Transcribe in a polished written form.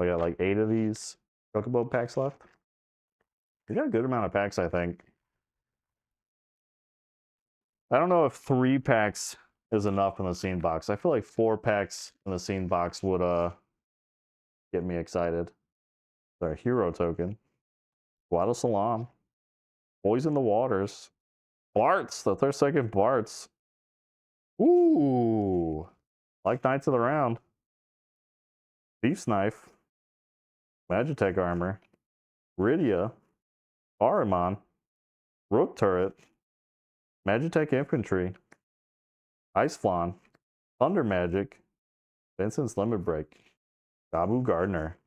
I got like 8 of these Chocobo packs left. We got a good amount of packs, I think. I don't know if 3 packs is enough in the scene box. I feel like 4 packs in the scene box would get me excited. Our hero token. Guado Salam. Poison the Waters. Bart's, the 3rd second Bart's. Ooh. Like Knights of the Round. Thief's Knife. Magitech Armor. Rydia. Ahriman. Rook Turret. Magitech Infantry. Ice Flan. Thunder Magic. Vincent's Limit Break. Gabu Gardner.